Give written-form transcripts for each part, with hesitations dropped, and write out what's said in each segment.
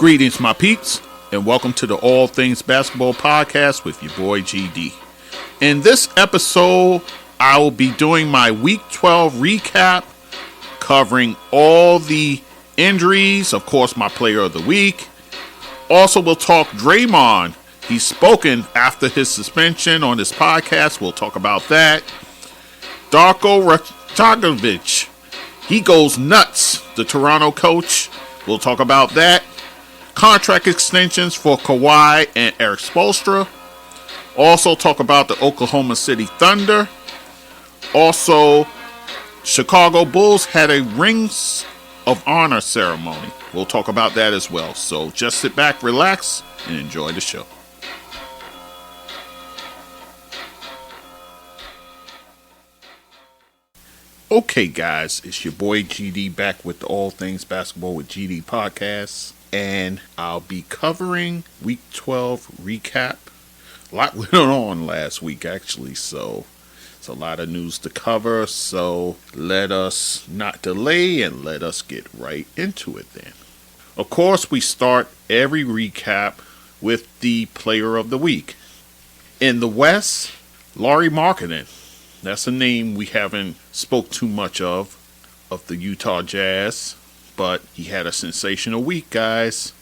Greetings, my peeps, and welcome to the All Things Basketball Podcast with your boy GD. In this episode, I will be doing my Week 12 recap, covering all the injuries, of course, my player of the week. Also, we'll talk Draymond. He's spoken after his suspension on this podcast. We'll talk about that. Darko Rajakovic, he goes nuts, the Toronto coach. We'll talk about that. Contract extensions for Kawhi and Erik Spoelstra. Also talk about the Oklahoma City Thunder. Also, Chicago Bulls had a Rings of Honor ceremony. We'll talk about that as well. So just sit back, relax, and enjoy the show. Okay, guys, it's your boy GD back with the All Things Basketball with GD podcast. And I'll be covering Week 12 recap. A lot went on last week, actually, so it's a lot of news to cover. So let us not delay and let us get right into it then. Of course, we start every recap with the player of the week. In the West, Lauri Markannen. That's a name we haven't spoke too much of the Utah Jazz. But he had a sensational week, guys.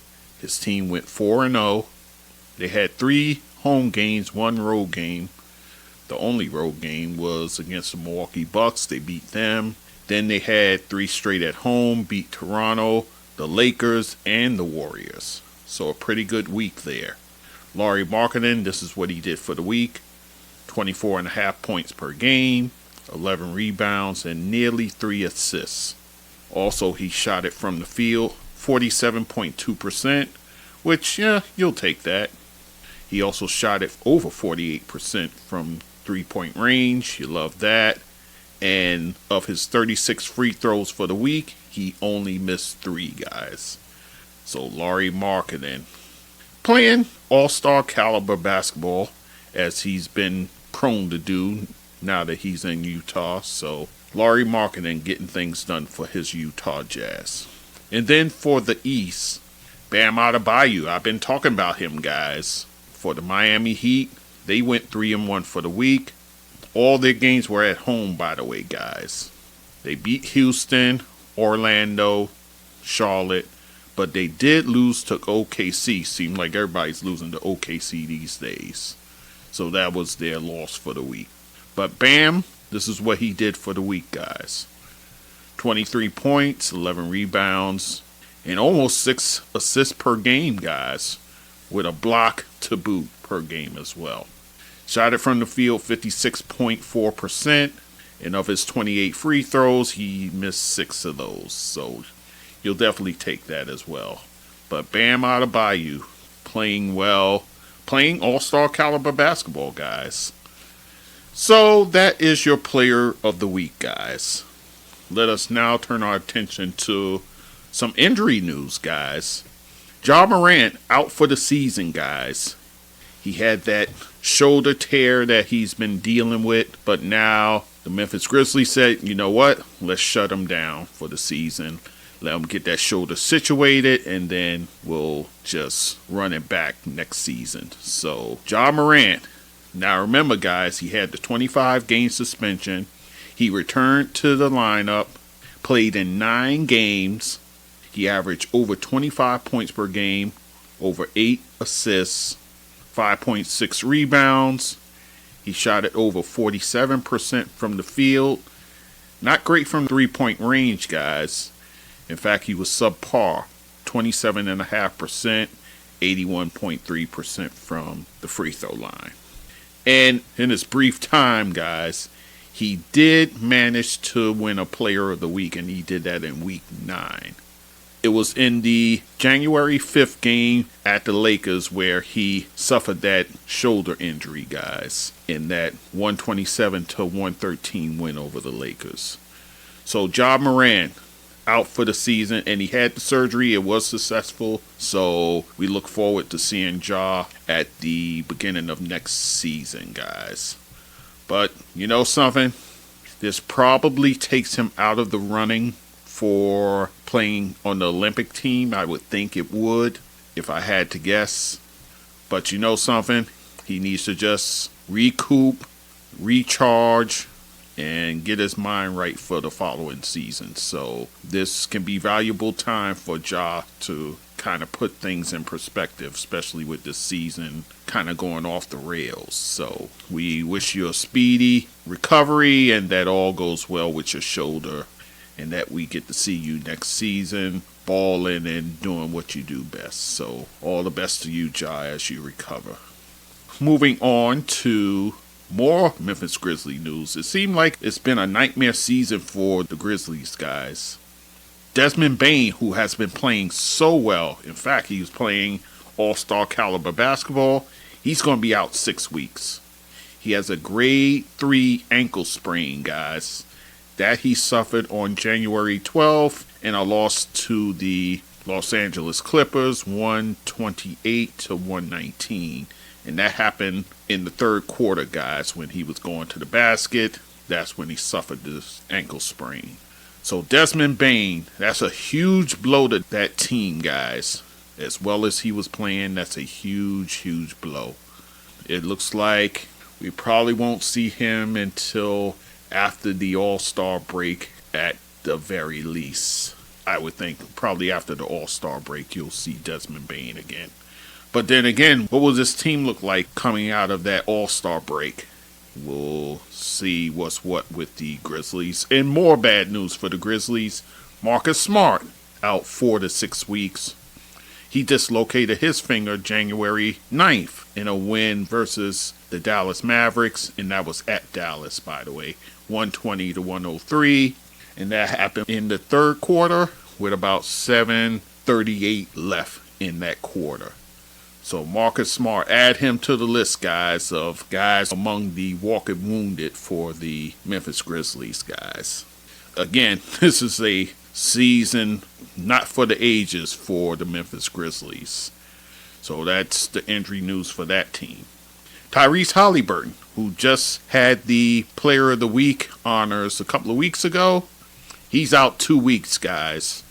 His team went 4-0. They had 3 home games, 1 road game. The only road game was against the Milwaukee Bucks. They beat them. Then they had 3 straight at home, beat Toronto, the Lakers, and the Warriors. So a pretty good week there. Lauri Markannen, this is what he did for the week. 24.5 points per game, 11 rebounds, and nearly 3 assists. Also, he shot it from the field, 47.2%, which, yeah, you'll take that. He also shot it over 48% from three-point range. You love that. And of his 36 free throws for the week, he only missed 3, guys. So, Lauri Markannen playing all-star caliber basketball, as he's been prone to do now that he's in Utah. So, Lauri Markannen getting things done for his Utah Jazz. And then for the East, Bam Adebayo. I've been talking about him, guys. For the Miami Heat, they went 3-1 for the week. All their games were at home, by the way, guys. They beat Houston, Orlando, Charlotte, but they did lose to OKC. Seems like everybody's losing to OKC these days. So that was their loss for the week. But Bam, this is what he did for the week, guys. 23 points, 11 rebounds, and almost 6 assists per game, guys, with a block to boot per game as well. Shot it from the field 56.4%, and of his 28 free throws, he missed 6 of those. So you'll definitely take that as well. But Bam Adebayo playing well, playing all-star caliber basketball, guys. So that is your player of the week, guys. Let us now turn our attention to some injury news, guys. Ja Morant out for the season, guys. He had that shoulder tear that he's been dealing with, but now the Memphis Grizzlies said, you know what? Let's shut him down for the season. Let him get that shoulder situated, and then we'll just run it back next season. So, Ja Morant. Now remember, guys, he had the 25-game suspension. He returned to the lineup, played in 9 games. He averaged over 25 points per game, over 8 assists, 5.6 rebounds. He shot it over 47% from the field. Not great from three-point range, guys. In fact, he was subpar, 27.5%, 81.3% from the free throw line. And in his brief time, guys, he did manage to win a player of the week, and he did that in week 9. It was in the January 5th game at the Lakers where he suffered that shoulder injury, guys, in that 127-113 win over the Lakers. So Ja Morant out for the season, and he had the surgery. It was successful, so we look forward to seeing Ja at the beginning of next season, guys. But you know something? This probably takes him out of the running for playing on the Olympic team. I would think it would. if I had to guess. But you know something? He needs to just recoup, recharge, and get his mind right for the following season. So this can be valuable time for Ja to kind of put things in perspective, especially with this season kind of going off the rails. So we wish you a speedy recovery and that all goes well with your shoulder and that we get to see you next season balling and doing what you do best. So all the best to you, Ja, as you recover. Moving on to more Memphis Grizzlies news. It seemed like it's been a nightmare season for the Grizzlies, guys. Desmond Bane, who has been playing so well, in fact, he was playing all-star caliber basketball, he's going to be out 6 weeks. He has a grade 3 ankle sprain, guys, that he suffered on January 12th in a loss to the Los Angeles Clippers, 128-119. And that happened in the third quarter, guys, when he was going to the basket. That's when he suffered this ankle sprain. So Desmond Bane, that's a huge blow to that team, guys. As well as he was playing, that's a huge, huge blow. It looks like we probably won't see him until after the All-Star break at the very least. I would think probably after the All-Star break, you'll see Desmond Bane again. But then again, what will this team look like coming out of that All-Star break? We'll see what's what with the Grizzlies. And more bad news for the Grizzlies. Marcus Smart out 4 to 6 weeks. He dislocated his finger January 9th in a win versus the Dallas Mavericks. And that was at Dallas, by the way. 120-103. And that happened in the third quarter with about 7:38 left in that quarter. So Marcus Smart, add him to the list, guys, of guys among the walking wounded for the Memphis Grizzlies, guys. Again, this is a season not for the ages for the Memphis Grizzlies. So that's the injury news for that team. Tyrese Haliburton, who just had the Player of the Week honors a couple of weeks ago, he's out 2 weeks, guys.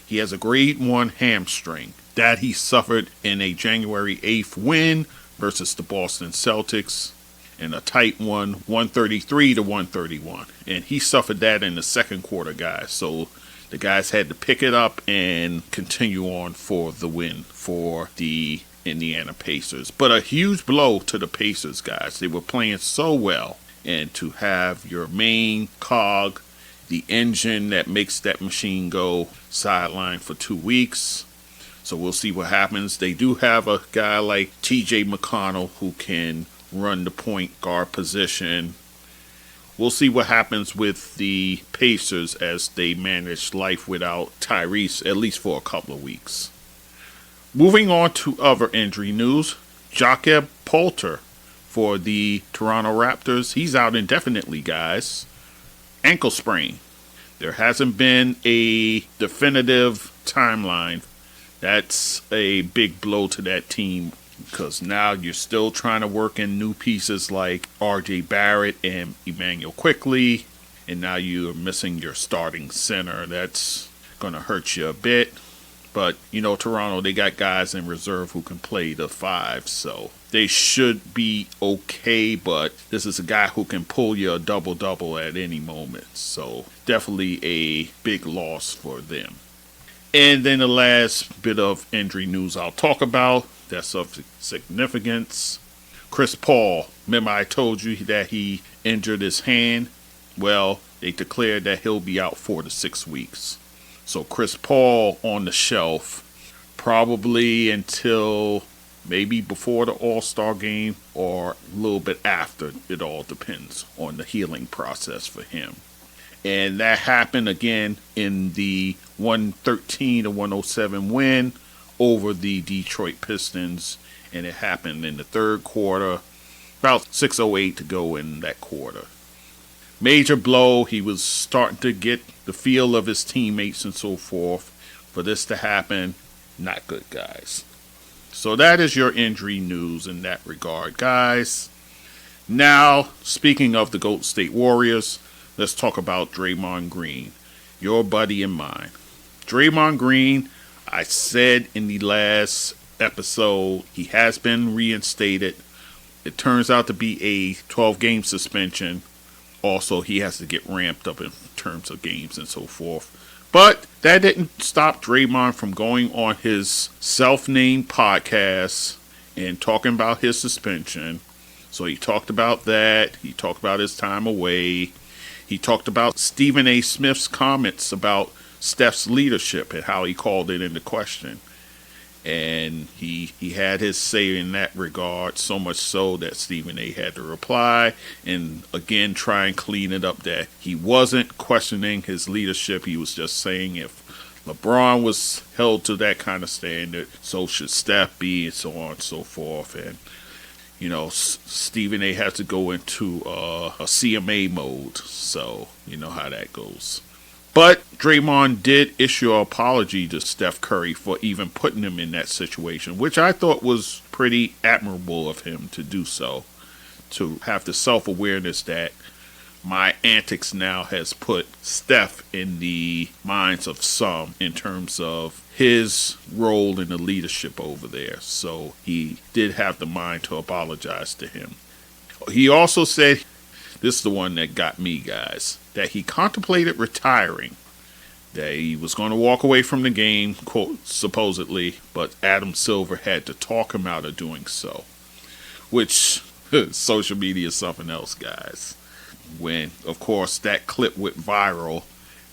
He has a grade 1 hamstring that he suffered in a January 8th win versus the Boston Celtics in a tight one, 133-131. And he suffered that in the second quarter, guys. So the guys had to pick it up and continue on for the win for the Indiana Pacers. But a huge blow to the Pacers, guys. They were playing so well. And to have your main cog, the engine that makes that machine go, sidelined for 2 weeks. So we'll see what happens. They do have a guy like T.J. McConnell who can run the point guard position. We'll see what happens with the Pacers as they manage life without Tyrese, at least for a couple of weeks. Moving on to other injury news. Jakob Poeltl for the Toronto Raptors. He's out indefinitely, guys. Ankle sprain. There hasn't been a definitive timeline. That's a big blow to that team because now you're still trying to work in new pieces like R.J. Barrett and Emmanuel Quickley, and now you're missing your starting center. That's going to hurt you a bit. But, you know, Toronto, they got guys in reserve who can play the 5, so they should be okay, but this is a guy who can pull you a double-double at any moment. So definitely a big loss for them. And then the last bit of injury news I'll talk about that's of significance. Chris Paul. Remember I told you that he injured his hand? Well, they declared that he'll be out 4 to 6 weeks. So Chris Paul on the shelf probably until maybe before the All-Star game or a little bit after. It all depends on the healing process for him. And that happened again in the 113-107 win over the Detroit Pistons. And it happened in the third quarter, about 6:08 to go in that quarter. Major blow. He was starting to get the feel of his teammates and so forth. For this to happen, not good, guys. So that is your injury news in that regard, guys. Now, speaking of the Golden State Warriors, let's talk about Draymond Green, your buddy and mine. Draymond Green, I said in the last episode. He has been reinstated. It turns out to be a 12-game suspension. Also, he has to get ramped up in terms of games and so forth. But that didn't stop Draymond from going on his self-named podcast and talking about his suspension. So he talked about that. He talked about his time away. He talked about Stephen A. Smith's comments about Steph's leadership and how he called it into question. And he had his say in that regard, so much so that Stephen A. had to reply and again try and clean it up that he wasn't questioning his leadership. He was just saying if LeBron was held to that kind of standard, so should Steph be, and so on and so forth. And, you know, Stephen A. has to go into a CMA mode, so you know how that goes. But Draymond did issue an apology to Steph Curry for even putting him in that situation, which I thought was pretty admirable of him to do so. To have the self-awareness that my antics now has put Steph in the minds of some in terms of his role in the leadership over there. So he did have the mind to apologize to him. He also said, this is the one that got me, guys, that he contemplated retiring, that he was going to walk away from the game, quote, supposedly, but Adam Silver had to talk him out of doing so, which social media is something else, guys. When, of course, that clip went viral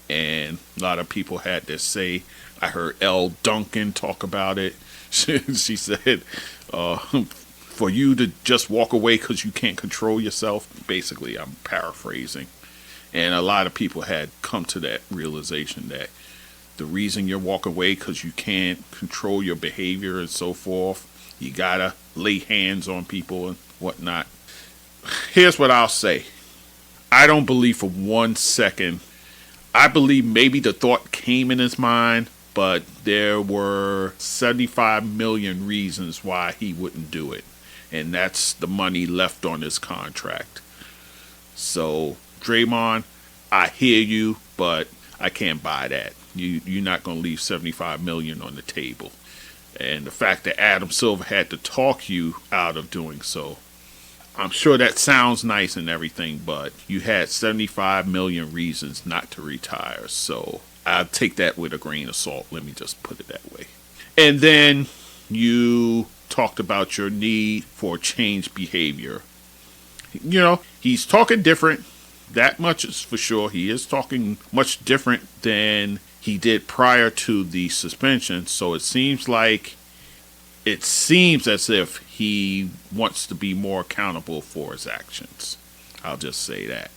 and a lot of people had their say. I heard Elle Duncan talk about it. She said, for you to just walk away because you can't control yourself. Basically, I'm paraphrasing. And a lot of people had come to that realization that the reason you're walking away because you can't control your behavior and so forth. You gotta lay hands on people and whatnot. Here's what I'll say. I don't believe for 1 second. I believe maybe the thought came in his mind, but there were 75 million reasons why he wouldn't do it. And that's the money left on his contract. So, Draymond, I hear you, but I can't buy that. You're not going to leave 75 million on the table. And the fact that Adam Silver had to talk you out of doing so, I'm sure that sounds nice and everything, but you had 75 million reasons not to retire. So I'll take that with a grain of salt. Let me just put it that way. And then you talked about your need for change behavior. You know, he's talking different. That much is for sure. He is talking much different than he did prior to the suspension. So it seems as if he wants to be more accountable for his actions. I'll just say that.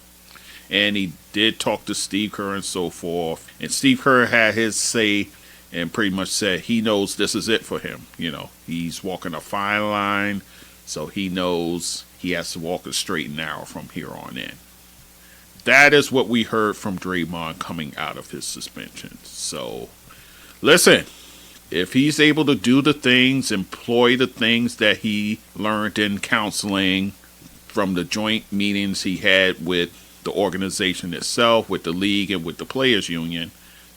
And he did talk to Steve Kerr and so forth. And Steve Kerr had his say and pretty much said he knows this is it for him. You know, he's walking a fine line, so he knows he has to walk a straight and narrow from here on in. That is what we heard from Draymond coming out of his suspension. So, listen, if he's able to do the things, employ the things that he learned in counseling from the joint meetings he had with the organization itself, with the league, and with the players union,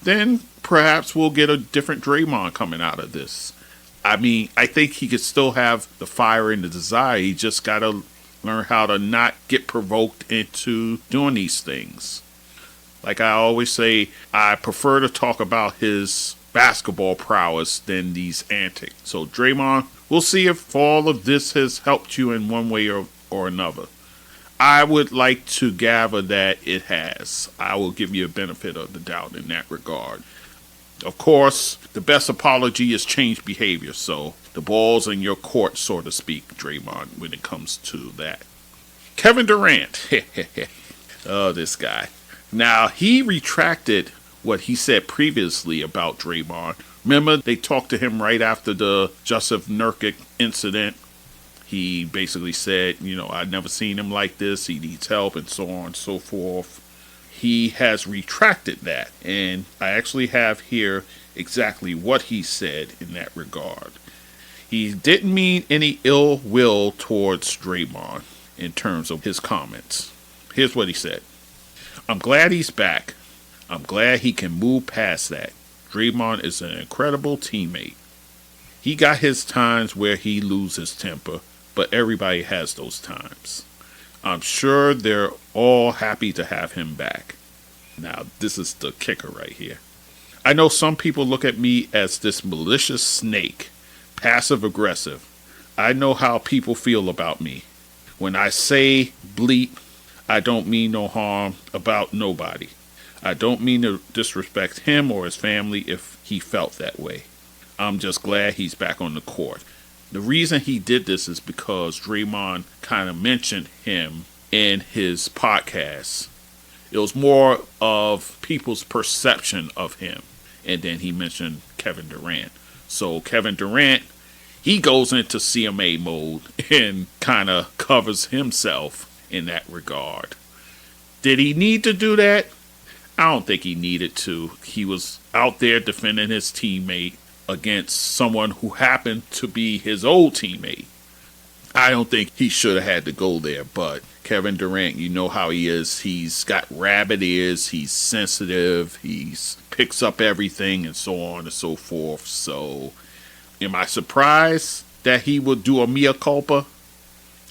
then perhaps we'll get a different Draymond coming out of this. I mean, I think he could still have the fire and the desire. He just got to learn how to not get provoked into doing these things. Like I always say, I prefer to talk about his basketball prowess than these antics. So Draymond, we'll see if all of this has helped you in one way or another. I would like to gather that it has. I will give you a benefit of the doubt in that regard. Of course, the best apology is change behavior. So the ball's in your court, so to speak, Draymond, when it comes to that. Kevin Durant. Oh, this guy. Now, he retracted what he said previously about Draymond. Remember, they talked to him right after the Jusuf Nurkic incident. He basically said, you know, I've never seen him like this. He needs help and so on and so forth. He has retracted that. And I actually have here exactly what he said in that regard. He didn't mean any ill will towards Draymond in terms of his comments. Here's what he said. I'm glad he's back. I'm glad he can move past that. Draymond is an incredible teammate. He got his times where he loses temper, but everybody has those times. I'm sure they're all happy to have him back. Now, this is the kicker right here. I know some people look at me as this malicious snake, passive aggressive. I know how people feel about me. When I say bleep, I don't mean no harm about nobody. I don't mean to disrespect him or his family if he felt that way. I'm just glad he's back on the court. The reason he did this is because Draymond kind of mentioned him in his podcast. It was more of people's perception of him. And then he mentioned Kevin Durant. So Kevin Durant, he goes into CMA mode and kind of covers himself in that regard. Did he need to do that? I don't think he needed to. He was out there defending his teammate against someone who happened to be his old teammate. I don't think he should have had to go there, but Kevin Durant, you know how he is. He's got rabbit ears. He's sensitive. He picks up everything and so on and so forth. So, am I surprised that he would do a mea culpa?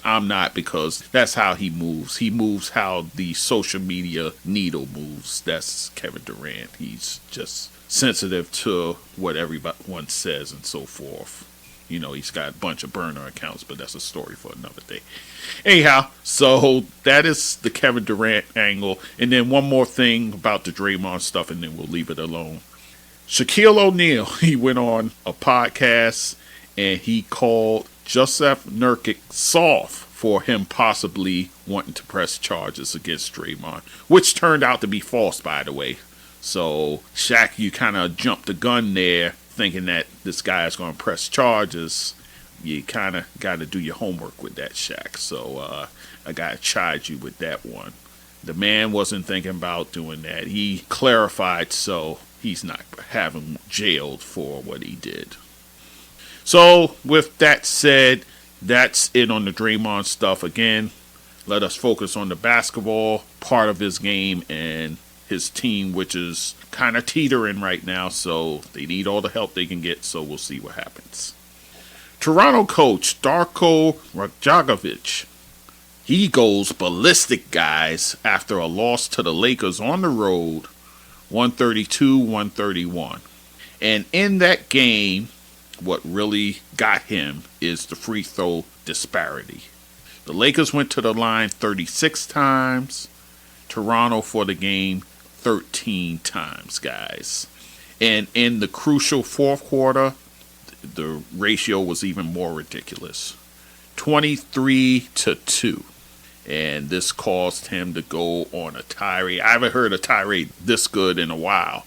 I'm not, because that's how he moves. He moves how the social media needle moves. That's Kevin Durant. He's just sensitive to what everyone says and so forth. You know, he's got a bunch of burner accounts, but that's a story for another day. Anyhow, so that is the Kevin Durant angle. And then one more thing about the Draymond stuff, and then we'll leave it alone. Shaquille O'Neal, he went on a podcast, and he called Jusuf Nurkic soft for him possibly wanting to press charges against Draymond, which turned out to be false, by the way. So, Shaq, you kind of jumped the gun there, thinking that this guy is going to press charges. You kind of got to do your homework with that, Shaq. So, I got to charge you with that one. The man wasn't thinking about doing that. He clarified, so he's not having jailed for what he did. So, with that said, that's it on the Draymond stuff. Again, let us focus on the basketball part of his game and his team, which is kind of teetering right now. So, they need all the help they can get. So, we'll see what happens. Toronto coach Darko Rajakovic, he goes ballistic, guys, after a loss to the Lakers on the road, 132-131. And in that game, what really got him is the free throw disparity. The Lakers went to the line 36 times. Toronto for the game 13 times, guys. And in the crucial fourth quarter, the ratio was even more ridiculous. 23-2. And this caused him to go on a tirade. I haven't heard a tirade this good in a while.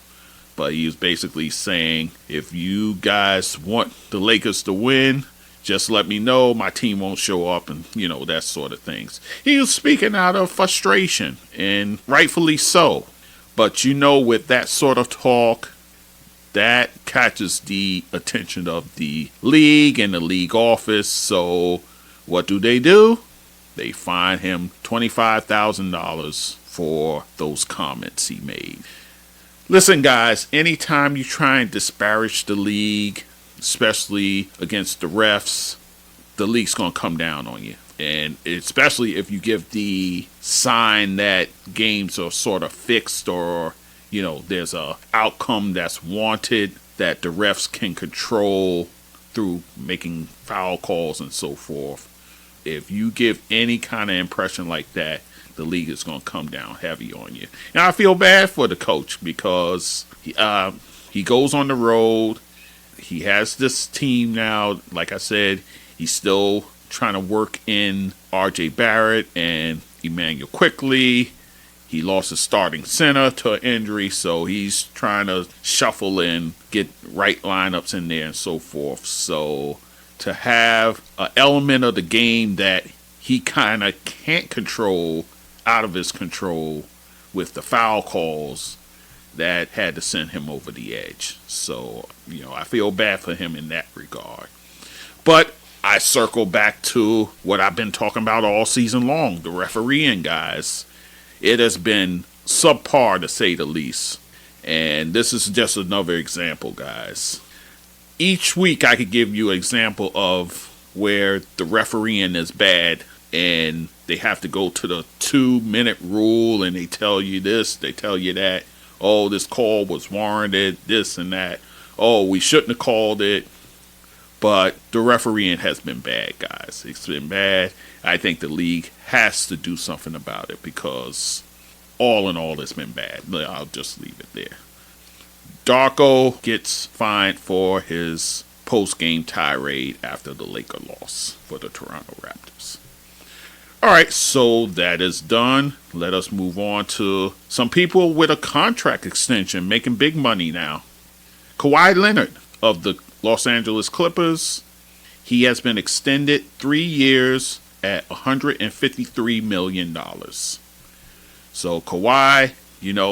But he was basically saying, if you guys want the Lakers to win, just let me know. My team won't show up, and, you know, that sort of things. He was speaking out of frustration, and rightfully so. But, you know, with that sort of talk, that catches the attention of the league and the league office. So what do? They fine him $25,000 for those comments he made. Listen, guys, anytime you try and disparage the league, especially against the refs, the league's going to come down on you. And especially if you give the sign that games are sort of fixed, or, you know, there's a outcome that's wanted that the refs can control through making foul calls and so forth. If you give any kind of impression like that, the league is going to come down heavy on you. And I feel bad for the coach, because he goes on the road. He has this team now. Like I said, he's still trying to work in R.J. Barrett and Emmanuel Quickley. He lost his starting center to an injury, so he's trying to shuffle and get right lineups in there and so forth. So to have an element of the game that he kind of can't control out of his control with the foul calls, that had to send him over the edge. So, you know, I feel bad for him in that regard. But I circle back to what I've been talking about all season long, the refereeing, guys. It has been subpar, to say the least. And this is just another example, guys. each week I could give you an example of where the refereeing is bad and they have to go to the 2-minute rule and they tell you this, they tell you that. Oh, this call was warranted, this and that. Oh, we shouldn't have called it. But the refereeing has been bad, guys. It's been bad. I think the league has to do something about it because all in all, it's been bad. I'll just leave it there. Darko gets fined for his post-game tirade after the Laker loss for the Toronto Raptors. All right, so that is done. Let us move on to some people with a contract extension making big money now. Kawhi Leonard of the Los Angeles Clippers. He has been extended 3 years at $153 million. So Kawhi,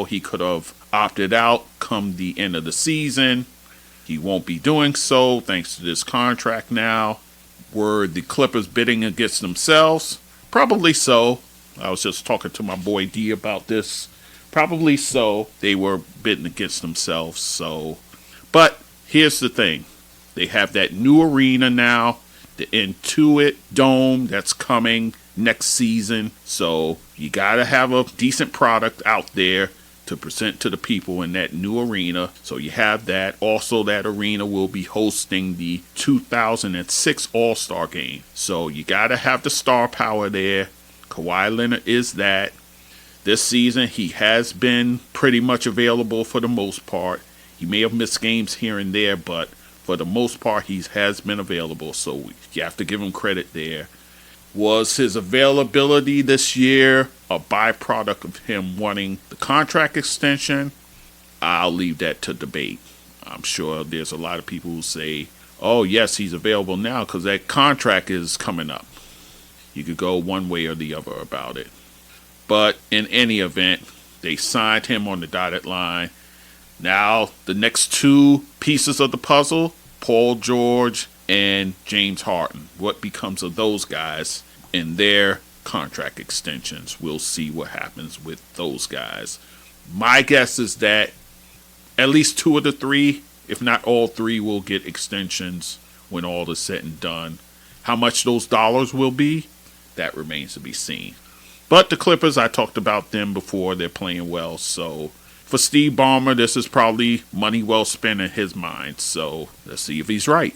he could have opted out come the end of the season. He won't be doing so thanks to this contract now. Were the Clippers bidding against themselves? Probably so. I was just talking to my boy D about this. Probably so. They were bidding against themselves. But here's the thing. They have that new arena now, the Intuit Dome that's coming next season. So you got to have a decent product out there to present to the people in that new arena. So you have that. Also, that arena will be hosting the 2006 All-Star Game. So you got to have the star power there. Kawhi Leonard is that. This season, he has been pretty much available for the most part. He may have missed games here and there, but for the most part, he has been available. So you have to give him credit there. Was his availability this year a byproduct of him wanting the contract extension? I'll leave that to debate. I'm sure there's a lot of people who say, oh, yes, he's available now because that contract is coming up. You could go one way or the other about it. But in any event, they signed him on the dotted line. Now, the next two pieces of the puzzle, Paul George and James Harden. What becomes of those guys in their contract extensions? We'll see what happens with those guys. My guess is that at least two of the three, if not all three, will get extensions when all is said and done. How much those dollars will be, that remains to be seen. But the Clippers, I talked about them before. They're playing well. So for Steve Ballmer, this is probably money well spent in his mind. So let's see if he's right.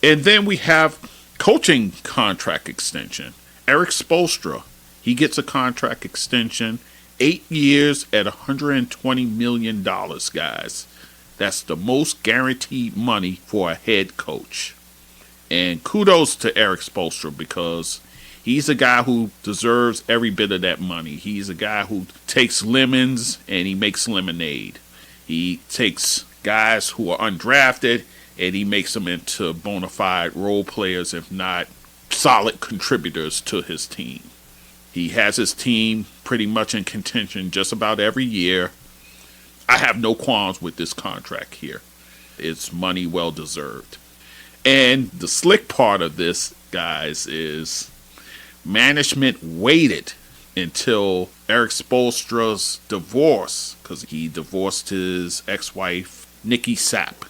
And then we have coaching contract extension. Erik Spoelstra, he gets a contract extension, 8 years at $120 million, guys. That's the most guaranteed money for a head coach. And kudos to Erik Spoelstra because he's a guy who deserves every bit of that money. He's a guy who takes lemons and he makes lemonade. He takes guys who are undrafted and he makes them into bona fide role players, if not solid contributors to his team. He has his team pretty much in contention just about every year. I have no qualms with this contract here. It's money well deserved. And the slick part of this, guys, is management waited until Erik Spoelstra's divorce, because he divorced his ex-wife, Nikki Sapp.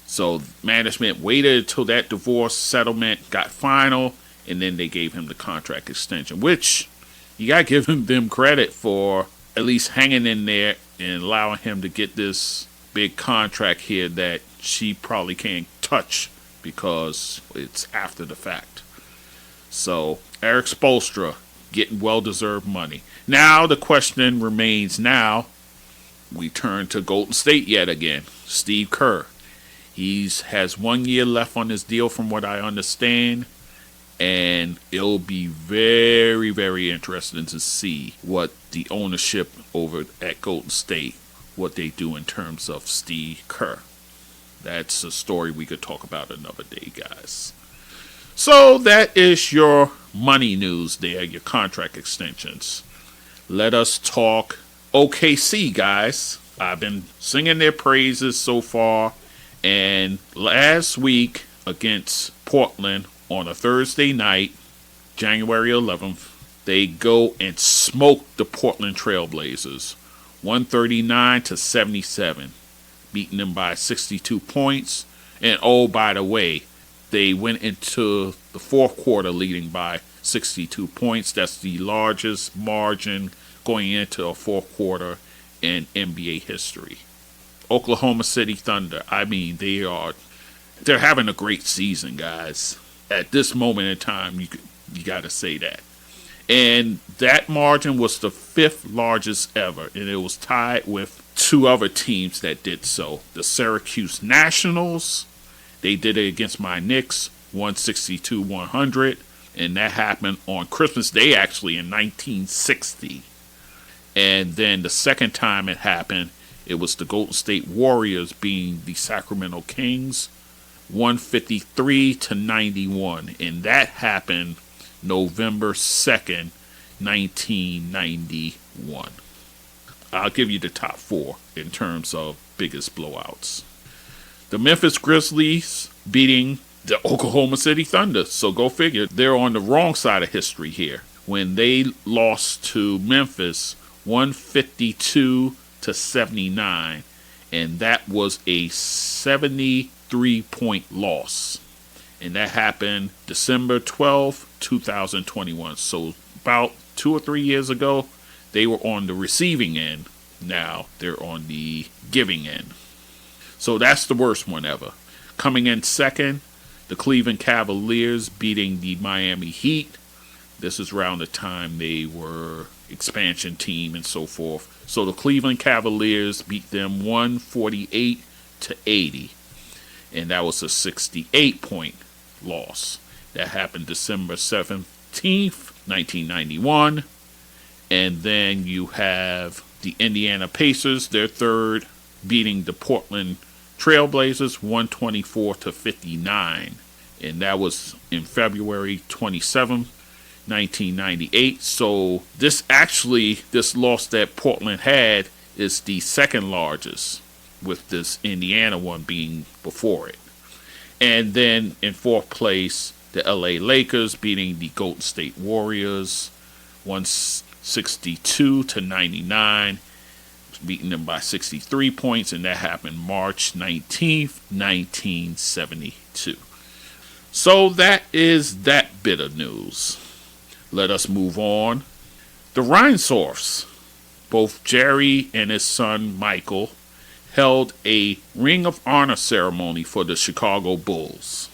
So management waited until that divorce settlement got final, and then they gave him the contract extension, which you got to give them credit for at least hanging in there and allowing him to get this big contract here that she probably can't touch because it's after the fact. So Erik Spoelstra getting well-deserved money. Now the question remains we turn to Golden State yet again. Steve Kerr. He has 1 year left on his deal from what I understand. And it'll be very, very interesting to see what the ownership over at Golden State, what they do in terms of Steve Kerr. That's a story we could talk about another day, guys. So that is your money news there, your contract extensions. Let us talk OKC, guys. I've been singing their praises so far. And last week against Portland on a Thursday night, January 11th, they go and smoke the Portland Trailblazers, 139-77, beating them by 62 points. And oh, by the way, they went into the fourth quarter leading by 62 points. That's the largest margin going into a fourth quarter in NBA history. Oklahoma City Thunder, I mean, they're having a great season, guys. At this moment in time, you got to say that. And that margin was the fifth largest ever, and it was tied with two other teams that did so. The Syracuse Nationals, they did it against my Knicks, 162-100, and that happened on Christmas Day, actually, in 1960. And then the second time it happened, it was the Golden State Warriors being the Sacramento Kings, 153-91, and that happened November 2nd, 1991. I'll give you the top four in terms of biggest blowouts. The Memphis Grizzlies beating the Oklahoma City Thunder. So go figure, they're on the wrong side of history here when they lost to Memphis 152-79, and that was a 73-point loss. And that happened December 12th, 2021. So about 2 or 3 years ago, they were on the receiving end. Now they're on the giving end. So that's the worst one ever. Coming in second, the Cleveland Cavaliers beating the Miami Heat. This is around the time they were expansion team and so forth. So the Cleveland Cavaliers beat them 148-80. And that was a 68-point loss. That happened December 17th, 1991. And then you have the Indiana Pacers, their third, beating the Portland Trailblazers 124-59. And that was in February 27th, 1998. So this loss that Portland had is the second largest, with this Indiana one being before it. And then in fourth place, the LA Lakers beating the Golden State Warriors 162-99, beating them by 63 points, and that happened March 19th, 1972. So that is that bit of news. Let us move on. The Reinsdorfs, both Jerry and his son Michael, held a Ring of Honor ceremony for the Chicago Bulls.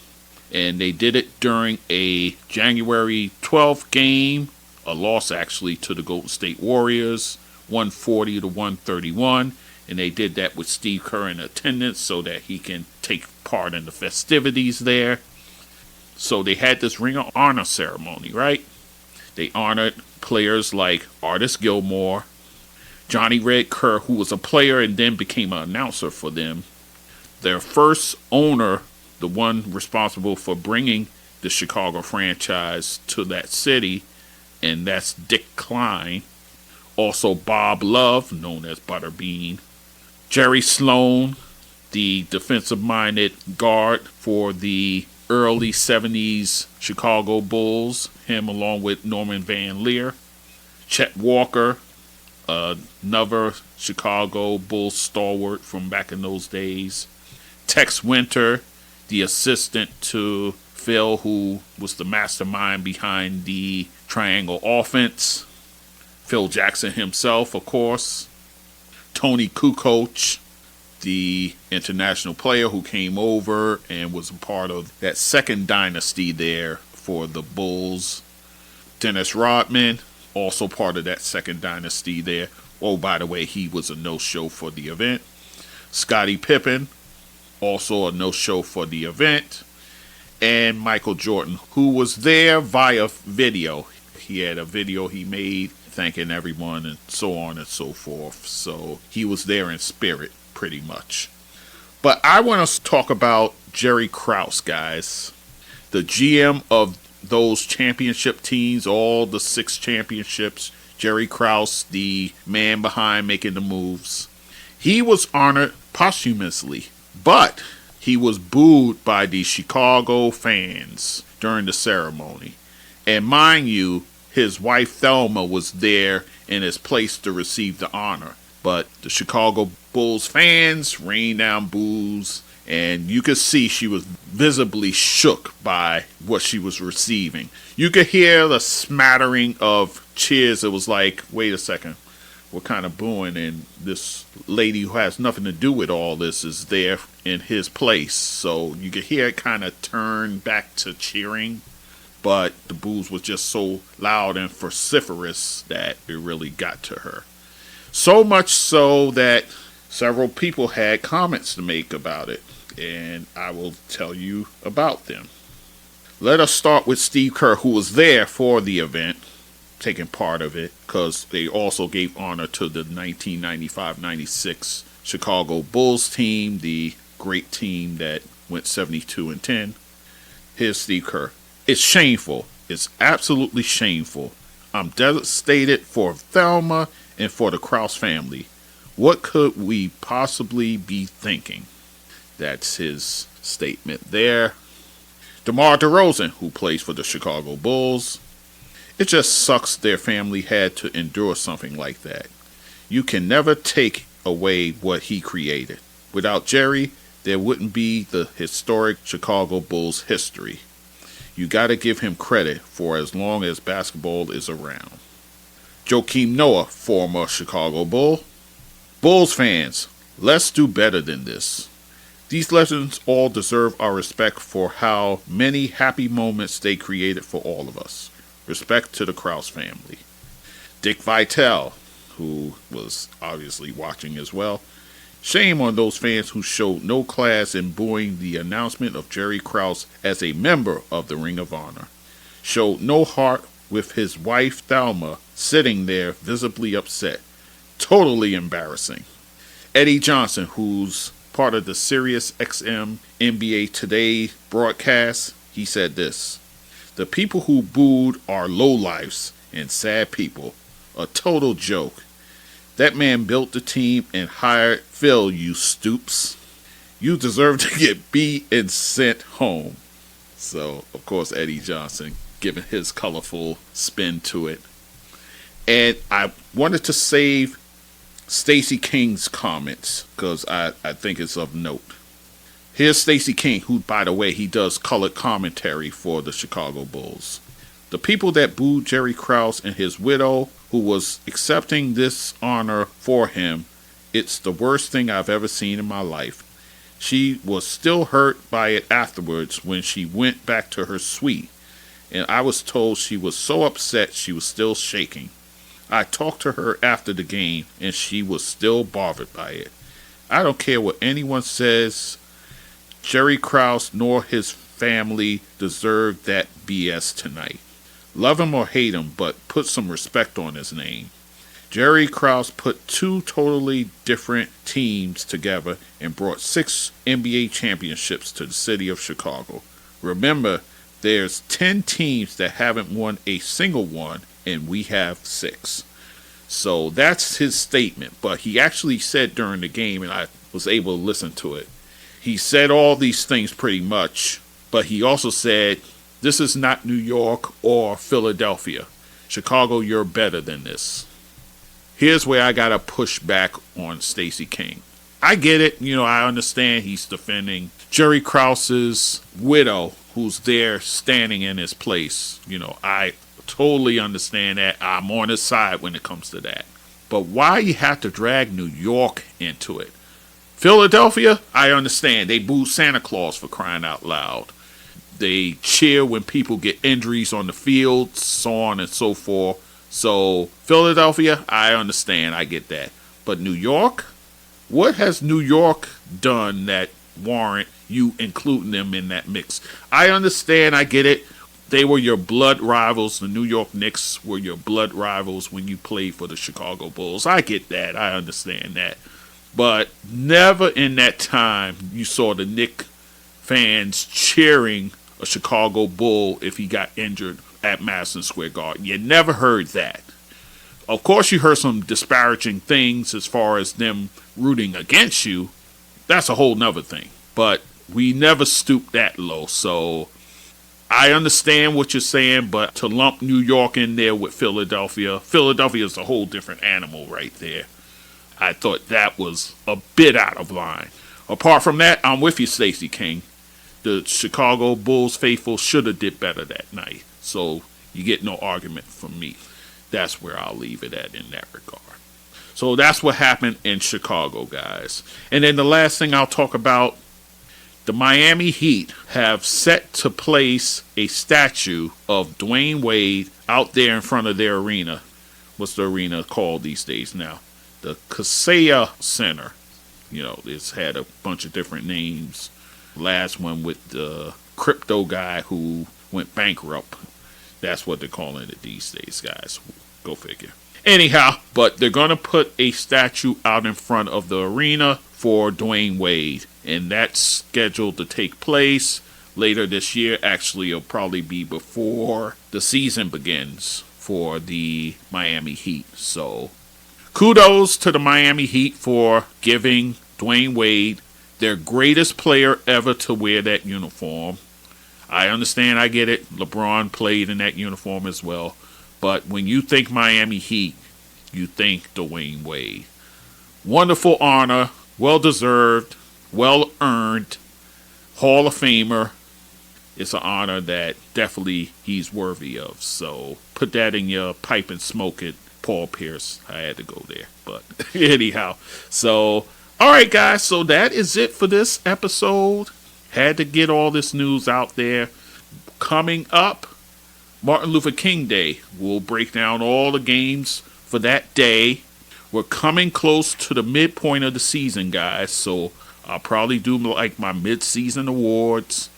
And they did it during a January 12th game, a loss actually to the Golden State Warriors, 140-131. And they did that with Steve Kerr in attendance so that he can take part in the festivities there. So they had this Ring of Honor ceremony, right? They honored players like Artis Gilmore, Johnny Red Kerr, who was a player and then became an announcer for them. Their first owner, the one responsible for bringing the Chicago franchise to that city, and that's Dick Klein. Also Bob Love, known as Butterbean. Jerry Sloan, the defensive-minded guard for the early 70s Chicago Bulls, him along with Norman Van Leer. Chet Walker, another Chicago Bulls stalwart from back in those days. Tex Winter, the assistant to Phil, who was the mastermind behind the triangle offense. Phil Jackson himself, of course. Tony Kukoc, the international player who came over and was a part of that second dynasty there for the Bulls. Dennis Rodman, also part of that second dynasty there. Oh, by the way, he was a no-show for the event. Scottie Pippen, also a no-show for the event. And Michael Jordan, who was there via video. He had a video he made thanking everyone and so on and so forth. So he was there in spirit, pretty much. But I want to talk about Jerry Krause, guys. The GM of those championship teams, all the 6 championships. Jerry Krause, the man behind making the moves. He was honored posthumously, but he was booed by the Chicago fans during the ceremony. And mind you, his wife Thelma was there in his place to receive the honor. But the Chicago Bulls fans rained down boos, and you could see she was visibly shook by what she was receiving. You could hear the smattering of cheers. It was like, wait a second, what kind of booing? And this lady who has nothing to do with all this is there in his place. So you could hear it kind of turn back to cheering. But the boos was just so loud and vociferous that it really got to her. So much so that several people had comments to make about it, and I will tell you about them. Let us start with Steve Kerr, who was there for the event, taking part of it, because they also gave honor to the 1995-96 Chicago Bulls team, the great team that went 72-10. Here's Steve Kerr. It's shameful. It's absolutely shameful. I'm devastated for Thelma and for the Krause family. What could we possibly be thinking? That's his statement there. DeMar DeRozan, who plays for the Chicago Bulls. It just sucks their family had to endure something like that. You can never take away what he created. Without Jerry, there wouldn't be the historic Chicago Bulls history. You got to give him credit for as long as basketball is around. Joakim Noah, former Chicago Bull. Bulls fans, let's do better than this. These legends all deserve our respect for how many happy moments they created for all of us. Respect to the Krause family. Dick Vitale, who was obviously watching as well. Shame on those fans who showed no class in booing the announcement of Jerry Krause as a member of the Ring of Honor. Showed no heart with his wife Thelma sitting there visibly upset. Totally embarrassing. Eddie Johnson, who's part of the Sirius XM NBA Today broadcast, he said this: "The people who booed are lowlifes and sad people. A total joke. That man built the team and hired Phil, you stoops. You deserve to get beat and sent home." So, of course, Eddie Johnson giving his colorful spin to it. And I wanted to save Stacey King's comments because I think it's of note. Here's Stacey King, who, by the way, he does colored commentary for the Chicago Bulls. "The people that booed Jerry Krause and his widow, who was accepting this honor for him, it's the worst thing I've ever seen in my life. She was still hurt by it afterwards when she went back to her suite, and I was told she was so upset she was still shaking. I talked to her after the game, and she was still bothered by it. I don't care what anyone says. Jerry Krause nor his family deserve that BS tonight. Love him or hate him, but put some respect on his name. Jerry Krause put two totally different teams together and brought 6 NBA championships to the city of Chicago. Remember, there's 10 teams that haven't won a single one, and we have 6. So that's his statement. But he actually said during the game, and I was able to listen to it, he said all these things pretty much, but he also said, this is not New York or Philadelphia. Chicago, you're better than this. Here's where I got to push back on Stacey King. I get it. I understand he's defending Jerry Krause's widow, who's there standing in his place. I totally understand that. I'm on his side when it comes to that. But why you have to drag New York into it? Philadelphia, I understand. They boo Santa Claus, for crying out loud. They cheer when people get injuries on the field, so on and so forth. So, Philadelphia, I understand. I get that. But New York? What has New York done that warrant you including them in that mix? I understand. I get it. They were your blood rivals. The New York Knicks were your blood rivals when you played for the Chicago Bulls. I get that. I understand that. But never in that time you saw the Knicks fans cheering a Chicago Bull if he got injured at Madison Square Garden. You never heard that. Of course, you heard some disparaging things as far as them rooting against you. That's a whole nother thing. But we never stooped that low. So I understand what you're saying, but to lump New York in there with Philadelphia is a whole different animal right there. I thought that was a bit out of line. Apart from that, I'm with you, Stacey King. The Chicago Bulls faithful should have did better that night. So you get no argument from me. That's where I'll leave it at in that regard. So that's what happened in Chicago, guys. And then the last thing I'll talk about, the Miami Heat have set to place a statue of Dwayne Wade out there in front of their arena. What's the arena called these days now? The Kaseya Center. You know, it's had a bunch of different names. Last one with the crypto guy who went bankrupt. That's what they're calling it these days, guys. Go figure. Anyhow, but they're going to put a statue out in front of the arena for Dwayne Wade. And that's scheduled to take place later this year. Actually, it'll probably be before the season begins for the Miami Heat. So, kudos to the Miami Heat for giving Dwayne Wade their greatest player ever to wear that uniform. I understand, I get it. LeBron played in that uniform as well. But when you think Miami Heat, you think Dwayne Wade. Wonderful honor, well-deserved, well-earned, Hall of Famer. It's an honor that definitely he's worthy of. So put that in your pipe and smoke it, Paul Pierce. I had to go there. But anyhow, so all right, guys. So that is it for this episode. Had to get all this news out there. Coming up, Martin Luther King Day. We'll break down all the games for that day. We're coming close to the midpoint of the season, guys. So I'll probably do like my mid-season awards.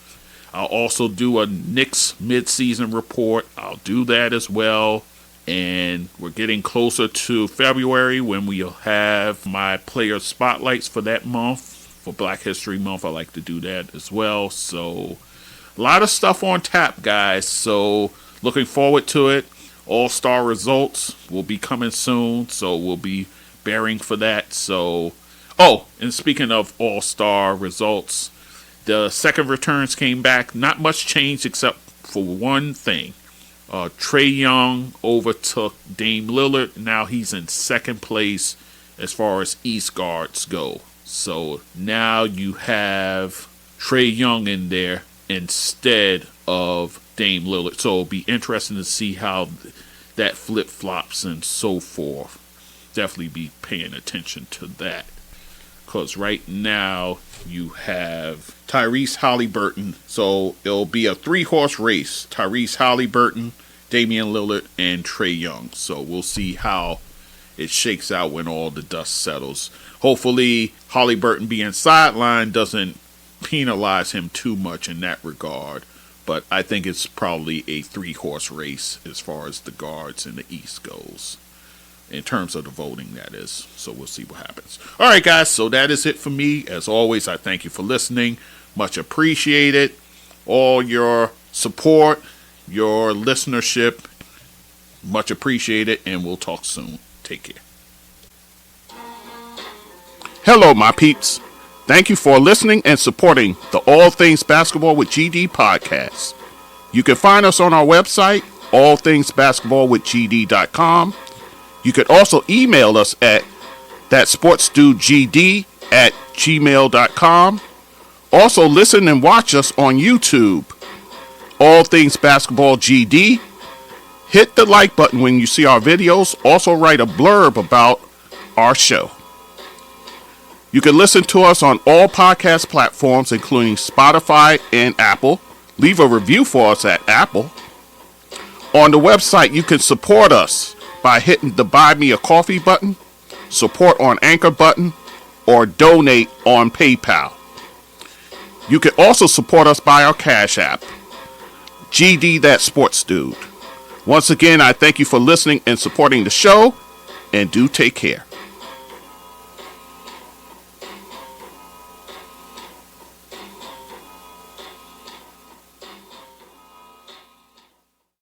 I'll also do a Knicks mid-season report. I'll do that as well. And we're getting closer to February when we'll have my player spotlights for that month. For Black History Month, I like to do that as well. So a lot of stuff on tap, guys. So looking forward to it. All-Star results will be coming soon. So we'll be bearing for that. So, and speaking of All-Star results, the second returns came back. Not much changed except for one thing. Trae Young overtook Dame Lillard. Now he's in second place as far as East guards go. So now you have Trae Young in there instead of Dame Lillard. So it'll be interesting to see how that flip-flops and so forth. Definitely be paying attention to that. Because right now you have Tyrese Haliburton. So it'll be a 3-horse race. Tyrese Haliburton, Damian Lillard, and Trae Young. So we'll see how it shakes out when all the dust settles. Hopefully, Haliburton being sidelined doesn't penalize him too much in that regard. But I think it's probably a 3-horse race as far as the guards in the East goes. In terms of the voting, that is. So we'll see what happens. All right, guys. So that is it for me. As always, I thank you for listening. Much appreciated. All your support, your listenership. Much appreciated. And we'll talk soon. Take care. Hello, my peeps. Thank you for listening and supporting the All Things Basketball with GD podcast. You can find us on our website, allthingsbasketballwithgd.com. You can also email us at thatsportsdudegd@gmail.com. Also listen and watch us on YouTube, All Things Basketball GD. Hit the like button when you see our videos. Also write a blurb about our show. You can listen to us on all podcast platforms, including Spotify and Apple. Leave a review for us at Apple. On the website, you can support us by hitting the Buy Me a Coffee button, support on Anchor button, or donate on PayPal. You can also support us by our Cash App, GD That Sports Dude. Once again, I thank you for listening and supporting the show, and do take care.